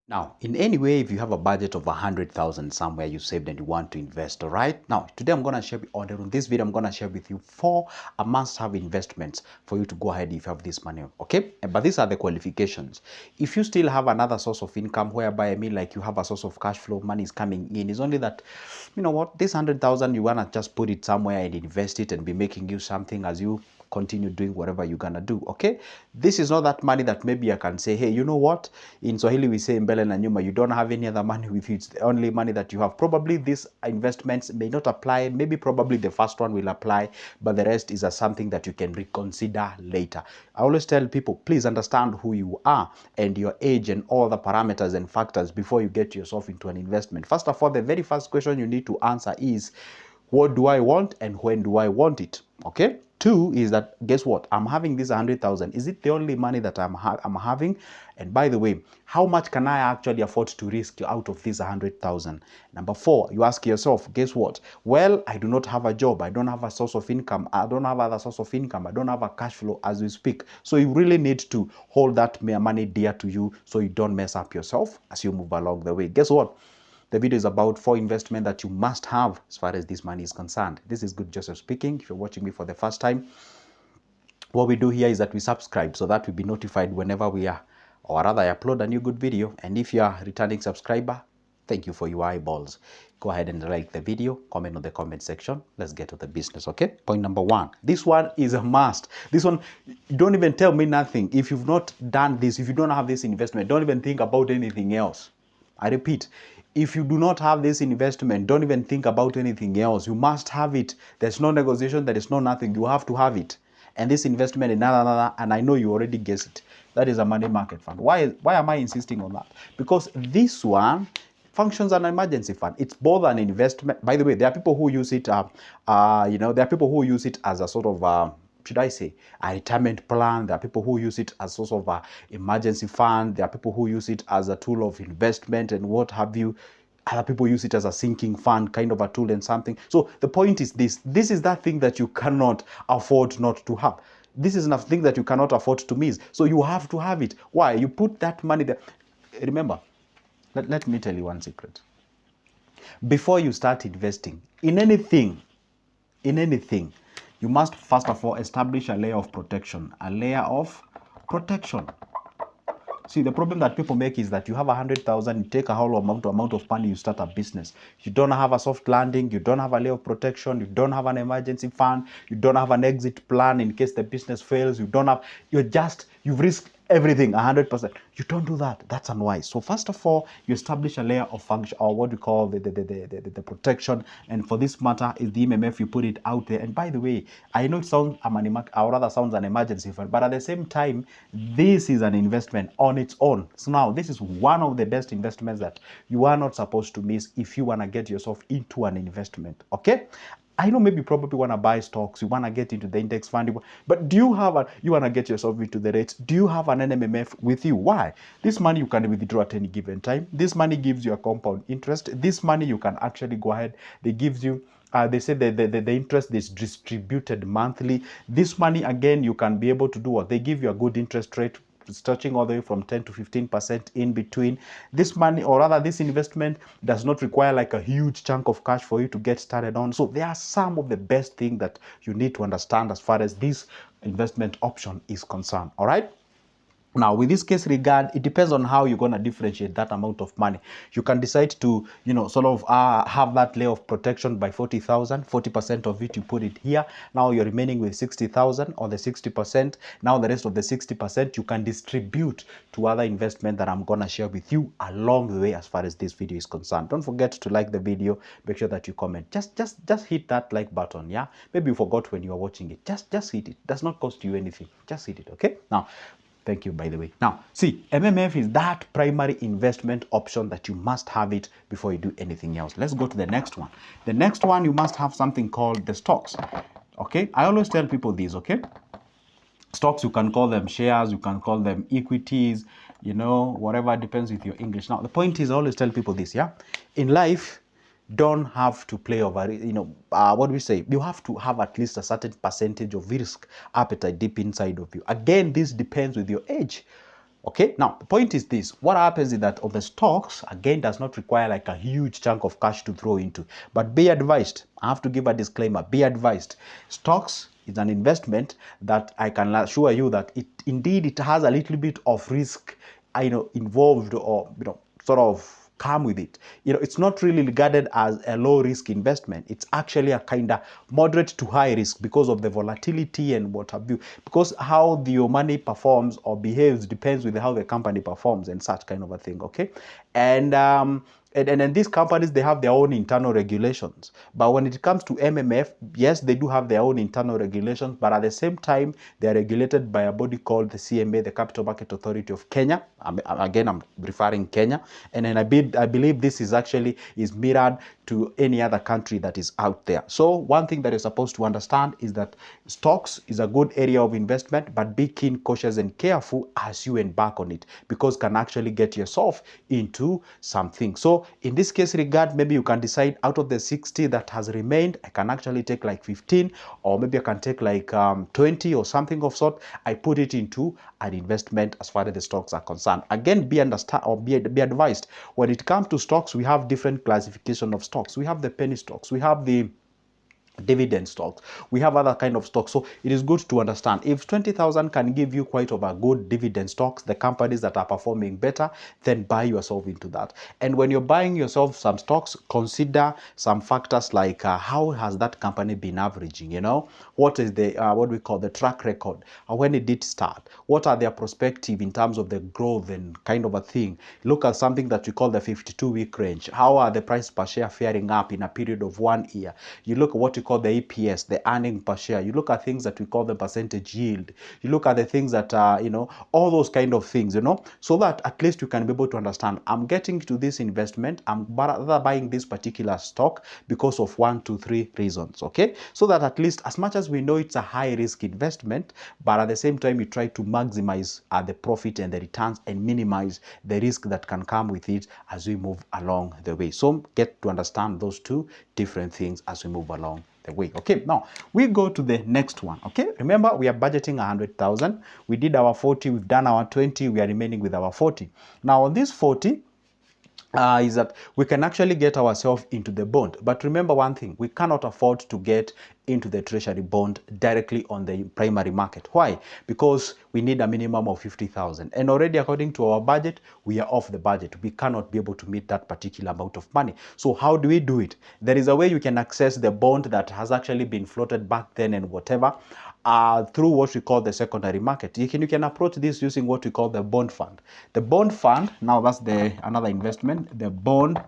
Now, in any way, if you have a budget of 100,000 somewhere you saved and you want to invest, all right? Now, today I'm going to share, on this video, I'm going to share with you 4 must-have investments for you to go ahead if you have this money, okay? But these are the qualifications. If you still have another source of income, whereby, I mean, like you have a source of cash flow, money is coming in, it's only that, you know what, this 100,000, you want to just put it somewhere and invest it and be making you something as you continue doing whatever you're gonna do. Okay, this is not that money that maybe I can say, hey, you know what, in Swahili we say mbele na nyuma, you don't have any other money with you, it's the only money that you have. Probably these investments may not apply, maybe probably the first one will apply, but the rest is something that you can reconsider later. I always tell people, please understand who you are and your age and all the parameters and factors before you get yourself into an investment. First of all, the very first question you need to answer is, what do I want and when do I want it? Okay. 2 is that, guess what? I'm having this 100,000. Is it the only money that I'm having? And by the way, how much can I actually afford to risk out of this 100,000? Number 4, you ask yourself, guess what? Well, I do not have a job. I don't have a source of income. I don't have other source of income. I don't have a cash flow as we speak. So you really need to hold that money dear to you so you don't mess up yourself as you move along the way. Guess what? The video is about 4 investment that you must have as far as this money is concerned. This is Good Joseph speaking. If you're watching me for the first time, what we do here is that we subscribe so that we'll be notified whenever we are, or rather I upload a new good video. And if you are a returning subscriber, thank you for your eyeballs. Go ahead and like the video, comment on the comment section. Let's get to the business, okay? Point number 1. This one is a must. This one, don't even tell me nothing. If you've not done this, if you don't have this investment, don't even think about anything else. I repeat, if you do not have this investment, don't even think about anything else. You must have it. There's no negotiation. There is no nothing. You have to have it. And this investment in another, and I know you already guessed it, that is a money market fund. Why am I insisting on that? Because this one functions as an emergency fund. It's both an investment. By the way, there are people who use it, there are people who use it as a sort of, should I say, a retirement plan. There are people who use it as sort of an emergency fund. There are people who use it as a tool of investment and what have you. Other people use it as a sinking fund, kind of a tool and something. So the point is this. This is that thing that you cannot afford not to have. This is a thing that you cannot afford to miss. So you have to have it. Why? You put that money there. Remember, let me tell you one secret. Before you start investing in anything, you must first of all establish a layer of protection. A layer of protection. See, the problem that people make is that you have 100,000, you take a whole amount of money, you start a business. You don't have a soft landing, you don't have a layer of protection, you don't have an emergency fund, you don't have an exit plan in case the business fails, you've risked everything 100%. You don't do that. That's unwise. So first of all, you establish a layer of function, or what we call the protection. And for this matter is the MMF. You put it out there. And by the way, I know it sounds sounds an emergency fund, but at the same time, this is an investment on its own. So now this is one of the best investments that you are not supposed to miss if you want to get yourself into an investment. Okay. I know maybe you probably want to buy stocks, you want to get into the index fund, but do you want to get yourself into the rates? Do you have an NMMF with you? Why? This money you can withdraw at any given time. This money gives you a compound interest. This money you can actually go ahead. They gives you, they say the interest is distributed monthly. This money, again, you can be able to do what? They give you a good interest rate, starting all the way from 10 to 15% in between. This money, or rather this investment, does not require like a huge chunk of cash for you to get started on. So there are some of the best things that you need to understand as far as this investment option is concerned. All right. Now, with this case regard, it depends on how you're going to differentiate that amount of money. You can decide to, sort of have that layer of protection by 40,000, 40% of it, you put it here. Now you're remaining with 60,000 or the 60%. Now the rest of the 60% you can distribute to other investment that I'm going to share with you along the way as far as this video is concerned. Don't forget to like the video. Make sure that you comment. Just hit that like button, yeah? Maybe you forgot when you are watching it. Just hit it. It does not cost you anything. Just hit it, okay? Now, thank you, by the way. Now, see, MMF is that primary investment option that you must have it before you do anything else. Let's go to the next one. The next one, you must have something called the stocks. Okay, I always tell people this, okay? Stocks, you can call them shares, you can call them equities, whatever, depends with your English. Now, the point is, I always tell people this, yeah? In life, don't have to play over, what do we say? You have to have at least a certain percentage of risk appetite deep inside of you. Again, this depends with your age. Okay, now the point is this. What happens is that on the stocks, again, does not require like a huge chunk of cash to throw into. But be advised, I have to give a disclaimer, be advised. Stocks is an investment that I can assure you that it has a little bit of risk, involved, or sort of come with it. It's not really regarded as a low risk investment. It's actually a kind of moderate to high risk because of the volatility and what have you. Because how your money performs or behaves depends with how the company performs and such kind of a thing. Okay, and and these companies, they have their own internal regulations. But when it comes to MMF, yes, they do have their own internal regulations, but at the same time, they are regulated by a body called the CMA, the Capital Market Authority of Kenya. Again, I'm referring Kenya, and then I believe this is mirrored to any other country that is out there. So one thing that you're supposed to understand is that stocks is a good area of investment, but be keen, cautious, and careful as you embark on it, because can actually get yourself into something. So in this case regard, maybe you can decide out of the 60 that has remained, I can actually take like 15, or maybe I can take like 20 or something of sort. I put it into an investment as far as the stocks are concerned. Again, be advised, when it comes to stocks, we have different classification of stocks. We have the penny stocks, we have the dividend stocks, we have other kind of stocks. So it is good to understand, if 20,000 can give you quite of a good dividend stocks, the companies that are performing better, then buy yourself into that. And when you're buying yourself some stocks, consider some factors like how has that company been averaging, what is the what we call the track record, when it did start, what are their perspective in terms of the growth and kind of a thing. Look at something that we call the 52-week range. How are the price per share faring up in a period of 1 year? You look at what you call the EPS, the earning per share. You look at things that we call the percentage yield. You look at the things that are, all those kind of things, so that at least you can be able to understand, I'm getting to this investment, I'm rather buying this particular stock because of 1, 2, 3 reasons. Okay, so that at least, as much as we know it's a high risk investment, but at the same time, you try to maximize the profit and the returns and minimize the risk that can come with it as we move along the way. So get to understand those two different things as we move along the way. Okay, now we go to the next one. Okay, remember, we are budgeting 100,000. We did our 40, we've done our 20, we are remaining with our 40. Now on this 40, is that we can actually get ourselves into the bond. But remember one thing, we cannot afford to get into the treasury bond directly on the primary market. Why? Because we need a minimum of 50,000. And already according to our budget, we are off the budget. We cannot be able to meet that particular amount of money. So how do we do it? There is a way you can access the bond that has actually been floated back then and whatever, through what we call the secondary market. You can approach this using what we call the bond fund. The bond fund, now that's another investment, the bond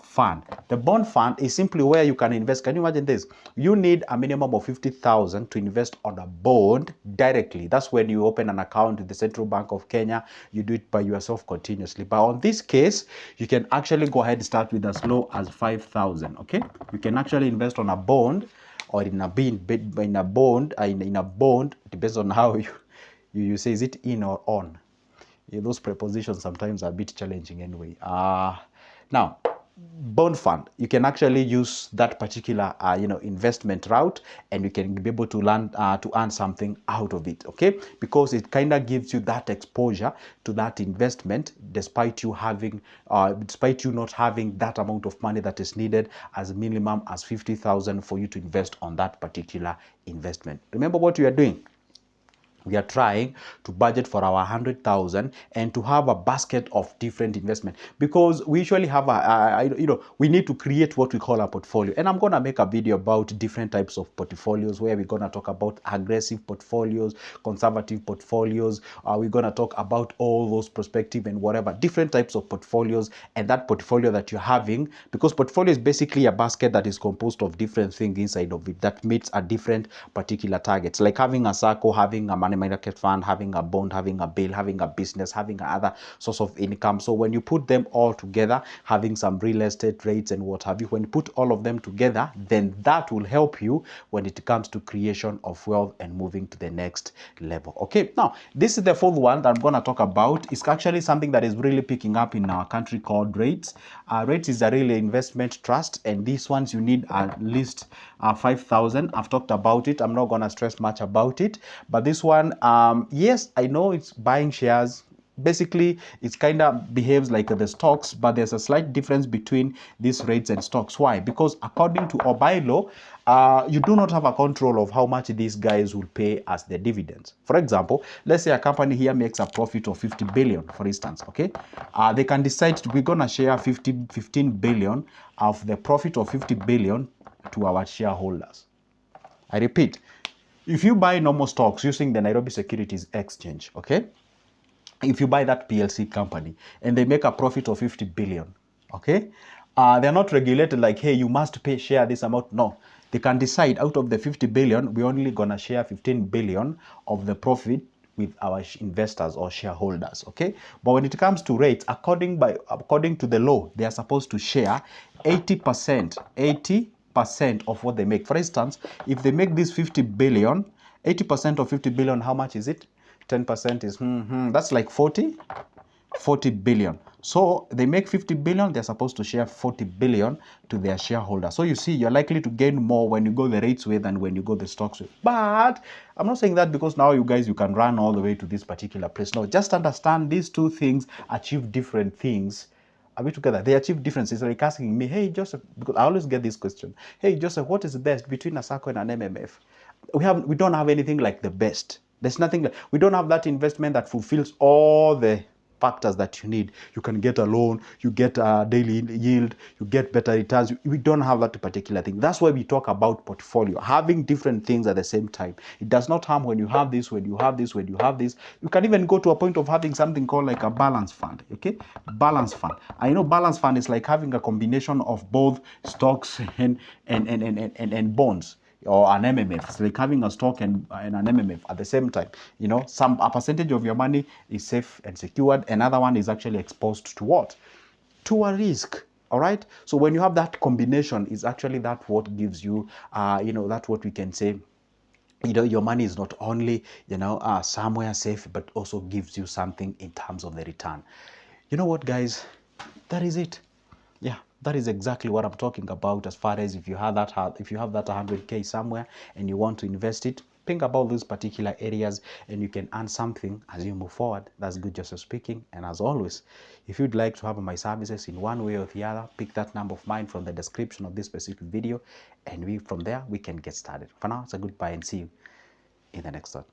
fund. The bond fund is simply where you can invest. Can you imagine this? You need a minimum of 50,000 to invest on a bond directly. That's when you open an account with the Central Bank of Kenya. You do it by yourself continuously. But on this case, you can actually go ahead and start with as low as 5,000. Okay, you can actually invest on a bond, or in a bond, it depends on how you say, is it in or on? Yeah, those prepositions sometimes are a bit challenging anyway. Now, bond fund, you can actually use that particular investment route, and you can be able to earn something out of it. Okay, because it kind of gives you that exposure to that investment, despite you not having that amount of money that is needed as minimum as 50,000 for you to invest on that particular investment. Remember what you are doing. We are trying to budget for our 100,000 and to have a basket of different investment, because we usually have we need to create what we call a portfolio. And I'm going to make a video about different types of portfolios, where we're going to talk about aggressive portfolios, conservative portfolios. We're going to talk about all those perspective and whatever different types of portfolios, and that portfolio that you're having, because portfolio is basically a basket that is composed of different things inside of it that meets a different particular targets, like having a circle, having a money market fund, having a bond, having a bill, having a business, having other source of income. So when you put them all together, having some real estate rates and what have you, when you put all of them together, then that will help you when it comes to creation of wealth and moving to the next level. Okay, now this is the fourth one that I'm going to talk about. It's actually something that is really picking up in our country called REITs. REITs is a real investment trust, and these ones you need at least 5,000. I've talked about it. I'm not going to stress much about it, but this one, yes, I know it's buying shares. Basically, it kind of behaves like the stocks, but there's a slight difference between these REITs and stocks. Why? Because according to our bylaw, you do not have a control of how much these guys will pay as their dividends. For example, let's say a company here makes a profit of 50 billion, for instance, okay? They can decide we're going to share 15 billion of the profit of 50 billion to our shareholders. I repeat, if you buy normal stocks using the Nairobi Securities Exchange, okay? If you buy that PLC company and they make a profit of 50 billion, okay? They're not regulated like, hey, you must share this amount. No, they can decide out of the 50 billion, we're only gonna share 15 billion of the profit with our investors or shareholders, okay? But when it comes to rates, according to the law, they are supposed to share 80%, 80% of what they make. For instance, if they make this 50 billion, 80% of 50 billion, how much is it? 10% is, that's like 40 billion. So they make 50 billion, they're supposed to share 40 billion to their shareholders. So you see, you're likely to gain more when you go the REITs way than when you go the stocks way. But I'm not saying that because now you guys, you can run all the way to this particular place. No, just understand these two things achieve different things. Are we together? They achieve differences. Like asking me, hey, Joseph, because I always get this question. Hey, Joseph, what is the best between a SACCO and an MMF? We don't have anything like the best. There's nothing like, we don't have that investment that fulfills all the factors that you need. You can get a loan, you get a daily yield, you get better returns. We don't have that particular thing. That's why we talk about portfolio, having different things at the same time. It does not harm when you have this, when you have this, when you have this. You can even go to a point of having something called like a balance fund, okay? Balance fund. I know balance fund is like having a combination of both stocks and bonds, or an MMF. It's like having a stock and an MMF at the same time. You know, a percentage of your money is safe and secured. Another one is actually exposed to what? To a risk. All right. So when you have that combination, is actually that what gives you, that's what we can say. Your money is not only, somewhere safe, but also gives you something in terms of the return. You know what, guys? That is it. Yeah, that is exactly what I'm talking about. As far as if you have that 100K somewhere and you want to invest it, think about these particular areas and you can earn something as you move forward. That's good, Joseph speaking. And as always, if you'd like to have my services in one way or the other, pick that number of mine from the description of this specific video, and from there we can get started. For now, it's a goodbye and see you in the next one.